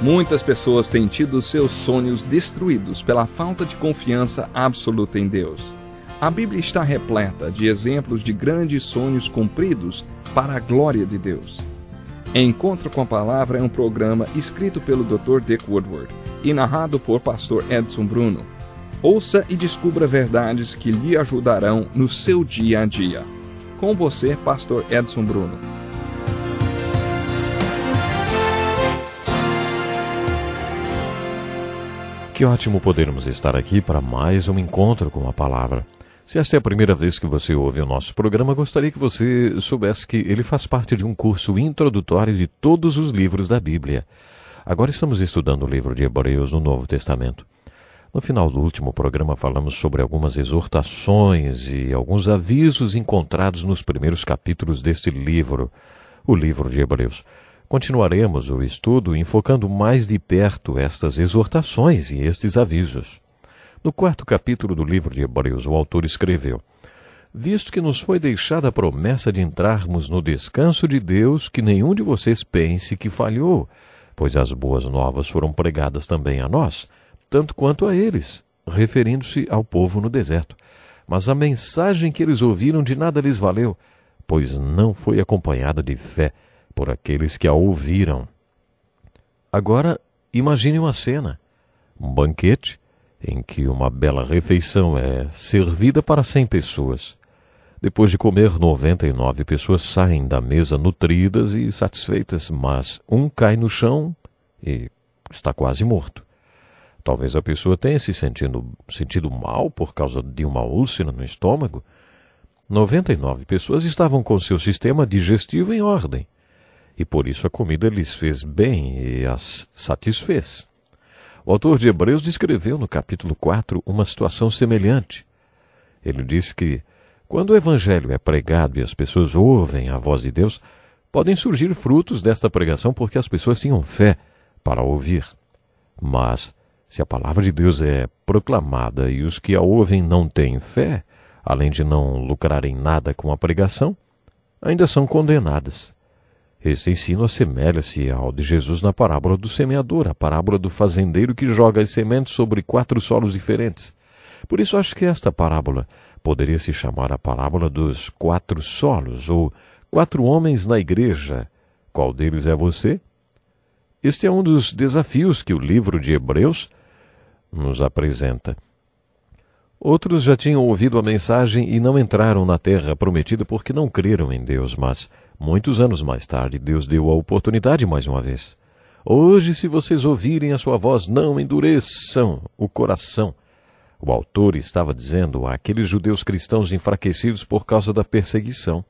Muitas pessoas têm tido seus sonhos destruídos pela falta de confiança absoluta em Deus. A Bíblia está repleta de exemplos de grandes sonhos cumpridos para a glória de Deus. Encontro com a Palavra é um programa escrito pelo Dr. Dick Woodward e narrado por Pastor Edson Bruno. Ouça e descubra verdades que lhe ajudarão no seu dia a dia. Com você, Pastor Edson Bruno. Que ótimo podermos estar aqui para mais um encontro com a Palavra. Se esta é a primeira vez que você ouve o nosso programa, gostaria que você soubesse que ele faz parte de um curso introdutório de todos os livros da Bíblia. Agora estamos estudando o livro de Hebreus no Novo Testamento. No final do último programa falamos sobre algumas exortações e alguns avisos encontrados nos primeiros capítulos deste livro, o livro de Hebreus. Continuaremos o estudo enfocando mais de perto estas exortações e estes avisos. No quarto capítulo do livro de Hebreus, o autor escreveu: visto que nos foi deixada a promessa de entrarmos no descanso de Deus, que nenhum de vocês pense que falhou, pois as boas novas foram pregadas também a nós, tanto quanto a eles, referindo-se ao povo no deserto. Mas a mensagem que eles ouviram de nada lhes valeu, pois não foi acompanhada de fé por aqueles que a ouviram. Agora, imagine uma cena, um banquete, em que uma bela refeição é servida para 100 pessoas. Depois de comer, 99 pessoas saem da mesa nutridas e satisfeitas, mas um cai no chão e está quase morto. Talvez a pessoa tenha se sentido mal por causa de uma úlcera no estômago. 99 pessoas estavam com seu sistema digestivo em ordem, e por isso a comida lhes fez bem e as satisfez. O autor de Hebreus descreveu no capítulo 4 uma situação semelhante. Ele diz que, quando o evangelho é pregado e as pessoas ouvem a voz de Deus, podem surgir frutos desta pregação porque as pessoas tinham fé para ouvir. Mas, se a palavra de Deus é proclamada e os que a ouvem não têm fé, além de não lucrarem nada com a pregação, ainda são condenadas. Este ensino assemelha-se ao de Jesus na parábola do semeador, a parábola do fazendeiro que joga as sementes sobre 4 solos diferentes. Por isso acho que esta parábola poderia se chamar a parábola dos 4 solos, ou 4 homens na igreja. Qual deles é você? Este é um dos desafios que o livro de Hebreus nos apresenta. Outros já tinham ouvido a mensagem e não entraram na terra prometida porque não creram em Deus, mas muitos anos mais tarde Deus deu a oportunidade mais uma vez. Hoje, se vocês ouvirem a sua voz, não endureçam o coração. O autor estava dizendo àqueles judeus cristãos enfraquecidos por causa da perseguição.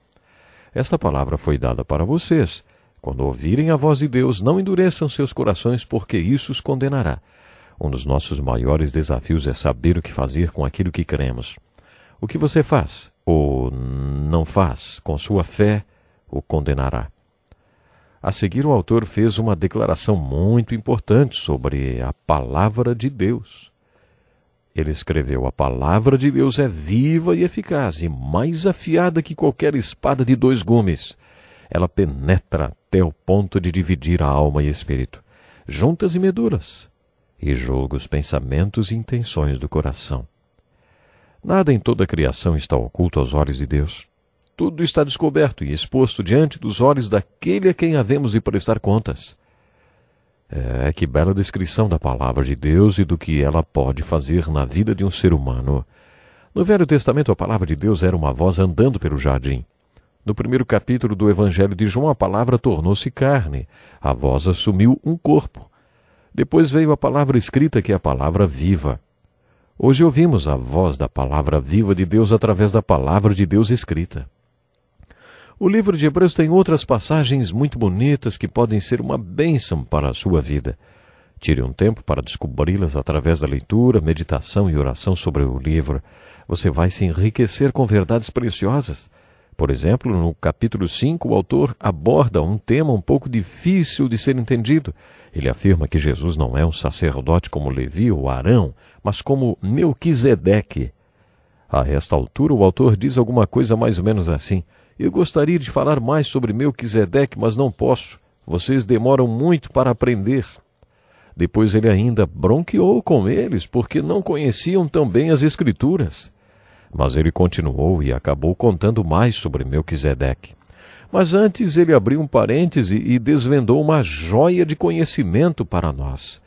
Esta palavra foi dada para vocês. Quando ouvirem a voz de Deus, não endureçam seus corações, porque isso os condenará. Um dos nossos maiores desafios é saber o que fazer com aquilo que cremos. O que você faz ou não faz com sua fé o condenará. A seguir, o autor fez uma declaração muito importante sobre a palavra de Deus. Ele escreveu: a palavra de Deus é viva e eficaz e mais afiada que qualquer espada de 2 gumes. Ela penetra até o ponto de dividir a alma e espírito, juntas e medulas, e julga os pensamentos e intenções do coração. Nada em toda a criação está oculto aos olhos de Deus. Tudo está descoberto e exposto diante dos olhos daquele a quem havemos de prestar contas. Que bela descrição da palavra de Deus e do que ela pode fazer na vida de um ser humano. No Velho Testamento, a palavra de Deus era uma voz andando pelo jardim. No primeiro capítulo do Evangelho de João, a palavra tornou-se carne. A voz assumiu um corpo. Depois veio a palavra escrita, que é a palavra viva. Hoje ouvimos a voz da palavra viva de Deus através da palavra de Deus escrita. O livro de Hebreus tem outras passagens muito bonitas que podem ser uma bênção para a sua vida. Tire um tempo para descobri-las através da leitura, meditação e oração sobre o livro. Você vai se enriquecer com verdades preciosas. Por exemplo, no capítulo 5, o autor aborda um tema um pouco difícil de ser entendido. Ele afirma que Jesus não é um sacerdote como Levi ou Arão, mas como Melquisedeque. A esta altura, o autor diz alguma coisa mais ou menos assim: eu gostaria de falar mais sobre Melquisedeque, mas não posso. Vocês demoram muito para aprender. Depois ele ainda bronqueou com eles, porque não conheciam tão bem as Escrituras. Mas ele continuou e acabou contando mais sobre Melquisedeque. Mas antes ele abriu um parêntese e desvendou uma joia de conhecimento para nós.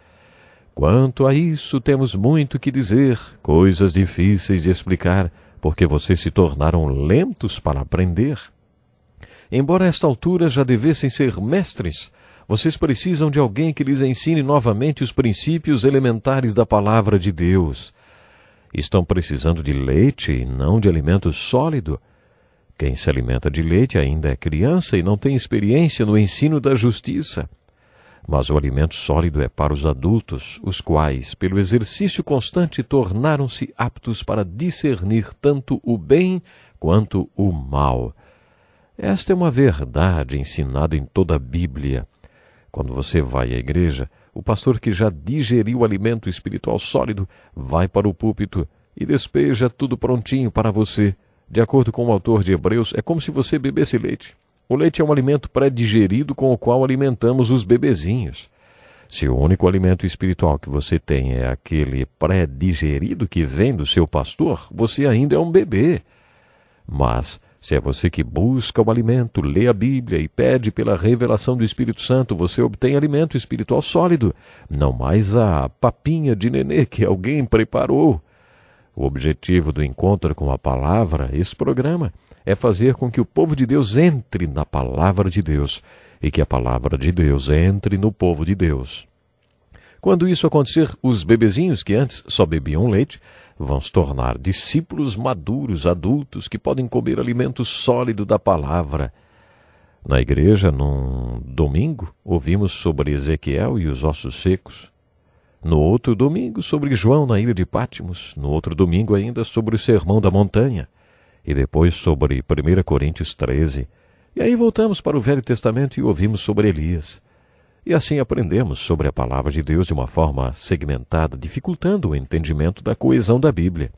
Quanto a isso, temos muito que dizer, coisas difíceis de explicar, porque vocês se tornaram lentos para aprender. Embora a esta altura já devessem ser mestres, vocês precisam de alguém que lhes ensine novamente os princípios elementares da palavra de Deus. Estão precisando de leite e não de alimento sólido. Quem se alimenta de leite ainda é criança e não tem experiência no ensino da justiça. Mas o alimento sólido é para os adultos, os quais, pelo exercício constante, tornaram-se aptos para discernir tanto o bem quanto o mal. Esta é uma verdade ensinada em toda a Bíblia. Quando você vai à igreja, o pastor que já digeriu o alimento espiritual sólido vai para o púlpito e despeja tudo prontinho para você. De acordo com o autor de Hebreus, é como se você bebesse leite. O leite é um alimento pré-digerido com o qual alimentamos os bebezinhos. Se o único alimento espiritual que você tem é aquele pré-digerido que vem do seu pastor, você ainda é um bebê. Mas se é você que busca o alimento, lê a Bíblia e pede pela revelação do Espírito Santo, você obtém alimento espiritual sólido, não mais a papinha de nenê que alguém preparou. O objetivo do encontro com a palavra, esse programa, é fazer com que o povo de Deus entre na palavra de Deus e que a palavra de Deus entre no povo de Deus. Quando isso acontecer, os bebezinhos que antes só bebiam leite vão se tornar discípulos maduros, adultos, que podem comer alimento sólido da palavra. Na igreja, num domingo, ouvimos sobre Ezequiel e os ossos secos. No outro domingo, sobre João na ilha de Pátimos. No outro domingo ainda, sobre o Sermão da Montanha. E depois sobre 1 Coríntios 13. E aí voltamos para o Velho Testamento e ouvimos sobre Elias. E assim aprendemos sobre a palavra de Deus de uma forma segmentada, dificultando o entendimento da coesão da Bíblia.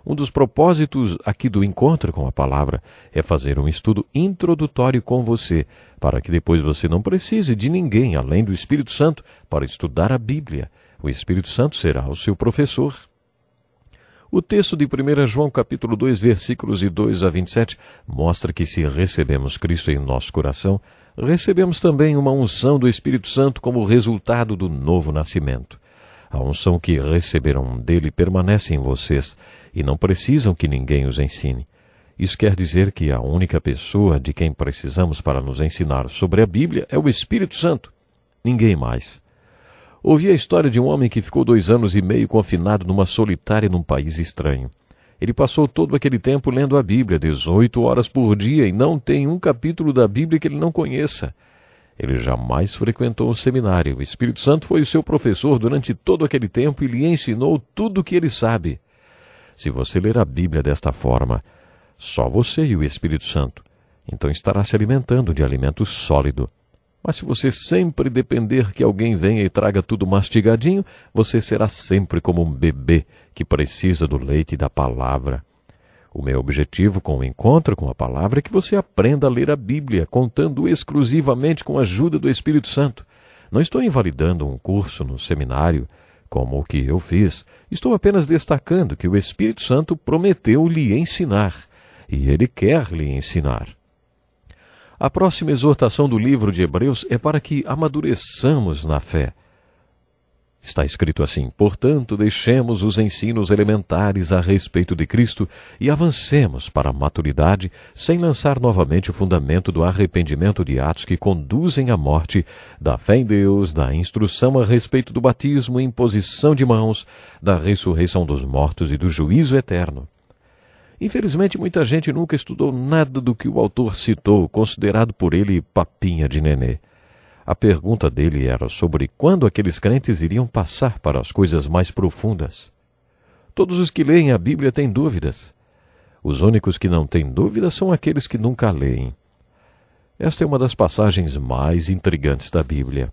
Um dos propósitos aqui do encontro com a palavra é fazer um estudo introdutório com você, para que depois você não precise de ninguém além do Espírito Santo para estudar a Bíblia. O Espírito Santo será o seu professor. O texto de 1 João capítulo 2, versículos de 2 a 27, mostra que se recebemos Cristo em nosso coração, recebemos também uma unção do Espírito Santo como resultado do novo nascimento. A unção que receberam dele permanece em vocês e não precisam que ninguém os ensine. Isso quer dizer que a única pessoa de quem precisamos para nos ensinar sobre a Bíblia é o Espírito Santo. Ninguém mais. Ouvi a história de um homem que ficou 2 anos e meio confinado numa solitária num país estranho. Ele passou todo aquele tempo lendo a Bíblia, 18 horas por dia, e não tem um capítulo da Bíblia que ele não conheça. Ele jamais frequentou um seminário. O Espírito Santo foi o seu professor durante todo aquele tempo e lhe ensinou tudo o que ele sabe. Se você ler a Bíblia desta forma, só você e o Espírito Santo, então estará se alimentando de alimento sólido. Mas se você sempre depender que alguém venha e traga tudo mastigadinho, você será sempre como um bebê que precisa do leite da palavra. O meu objetivo com o encontro com a palavra é que você aprenda a ler a Bíblia, contando exclusivamente com a ajuda do Espírito Santo. Não estou invalidando um curso no seminário, como o que eu fiz. Estou apenas destacando que o Espírito Santo prometeu lhe ensinar, e ele quer lhe ensinar. A próxima exortação do livro de Hebreus é para que amadureçamos na fé. Está escrito assim: portanto, deixemos os ensinos elementares a respeito de Cristo e avancemos para a maturidade, sem lançar novamente o fundamento do arrependimento de atos que conduzem à morte, da fé em Deus, da instrução a respeito do batismo e imposição de mãos, da ressurreição dos mortos e do juízo eterno. Infelizmente, muita gente nunca estudou nada do que o autor citou, considerado por ele papinha de nenê. A pergunta dele era sobre quando aqueles crentes iriam passar para as coisas mais profundas. Todos os que leem a Bíblia têm dúvidas. Os únicos que não têm dúvidas são aqueles que nunca leem. Esta é uma das passagens mais intrigantes da Bíblia.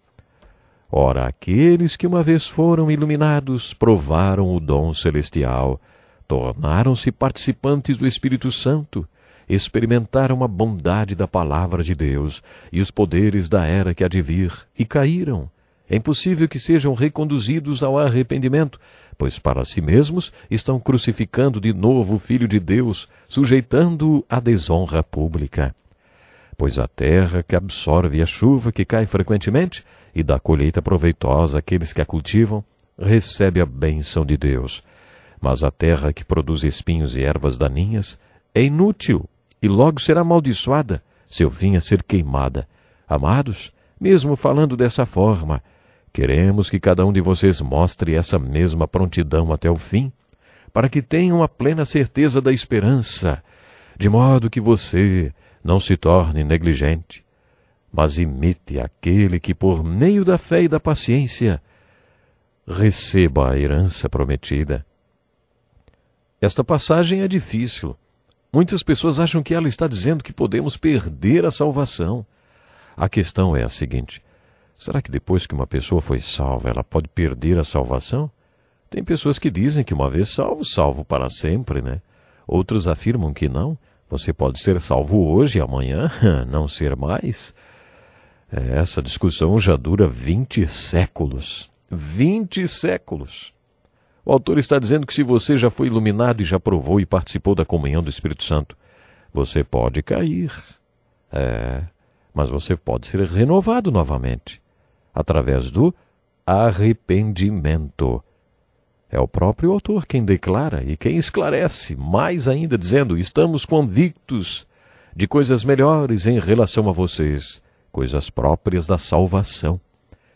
Ora, aqueles que uma vez foram iluminados provaram o dom celestial, tornaram-se participantes do Espírito Santo, experimentaram a bondade da palavra de Deus e os poderes da era que há de vir, e caíram. É impossível que sejam reconduzidos ao arrependimento, pois para si mesmos estão crucificando de novo o Filho de Deus, sujeitando-o à desonra pública. Pois a terra que absorve a chuva que cai frequentemente e dá colheita proveitosa àqueles que a cultivam, recebe a bênção de Deus. Mas a terra que produz espinhos e ervas daninhas é inútil e logo será amaldiçoada, seu fim a ser queimada. Amados, mesmo falando dessa forma, queremos que cada um de vocês mostre essa mesma prontidão até o fim, para que tenham a plena certeza da esperança, de modo que você não se torne negligente, mas imite aquele que, por meio da fé e da paciência, receba a herança prometida. Esta passagem é difícil. Muitas pessoas acham que ela está dizendo que podemos perder a salvação. A questão é a seguinte: será que depois que uma pessoa foi salva, ela pode perder a salvação? Tem pessoas que dizem que uma vez salvo, salvo para sempre, né? Outros afirmam que não. Você pode ser salvo hoje e amanhã não ser mais. Essa discussão já dura 20 séculos. 20 séculos! O autor está dizendo que se você já foi iluminado e já provou e participou da comunhão do Espírito Santo, você pode cair. Mas você pode ser renovado novamente, através do arrependimento. É o próprio autor quem declara e quem esclarece, mais ainda dizendo: estamos convictos de coisas melhores em relação a vocês, coisas próprias da salvação.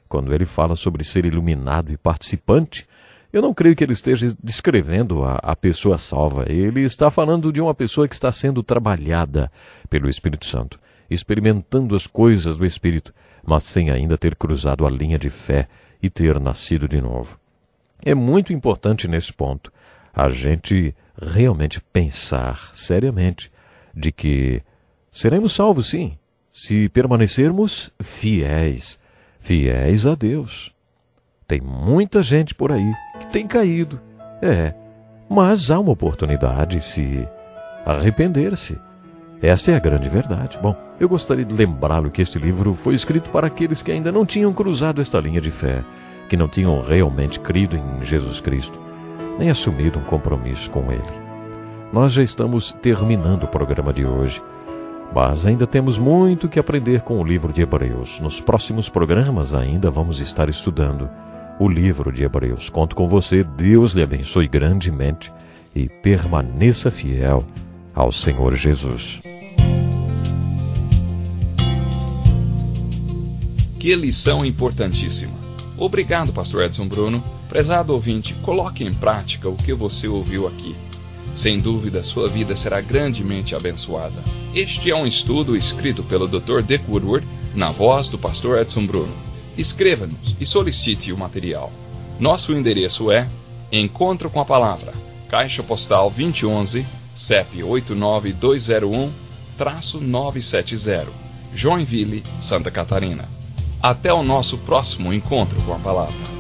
Quando ele fala sobre ser iluminado e participante, eu não creio que ele esteja descrevendo a pessoa salva. Ele está falando de uma pessoa que está sendo trabalhada pelo Espírito Santo, experimentando as coisas do Espírito, mas sem ainda ter cruzado a linha de fé e ter nascido de novo. É muito importante nesse ponto a gente realmente pensar seriamente de que seremos salvos sim, se permanecermos fiéis a Deus. Tem muita gente por aí que tem caído, mas há uma oportunidade de se arrepender-se. Essa é a grande verdade. Bom, eu gostaria de lembrá-lo que este livro foi escrito para aqueles que ainda não tinham cruzado esta linha de fé, que não tinham realmente crido em Jesus Cristo, nem assumido um compromisso com Ele. Nós já estamos terminando o programa de hoje, mas ainda temos muito que aprender com o livro de Hebreus. Nos próximos programas ainda vamos estar estudando o livro de Hebreus. Conto com você, Deus lhe abençoe grandemente e permaneça fiel ao Senhor Jesus. Que lição importantíssima! Obrigado, pastor Edson Bruno. Prezado ouvinte, coloque em prática o que você ouviu aqui. Sem dúvida, sua vida será grandemente abençoada. Este é um estudo escrito pelo Dr. Dick Woodward, na voz do pastor Edson Bruno. Escreva-nos e solicite o material. Nosso endereço é Encontro com a Palavra, Caixa Postal 2011, CEP 89201-970, Joinville, Santa Catarina. Até o nosso próximo encontro com a Palavra.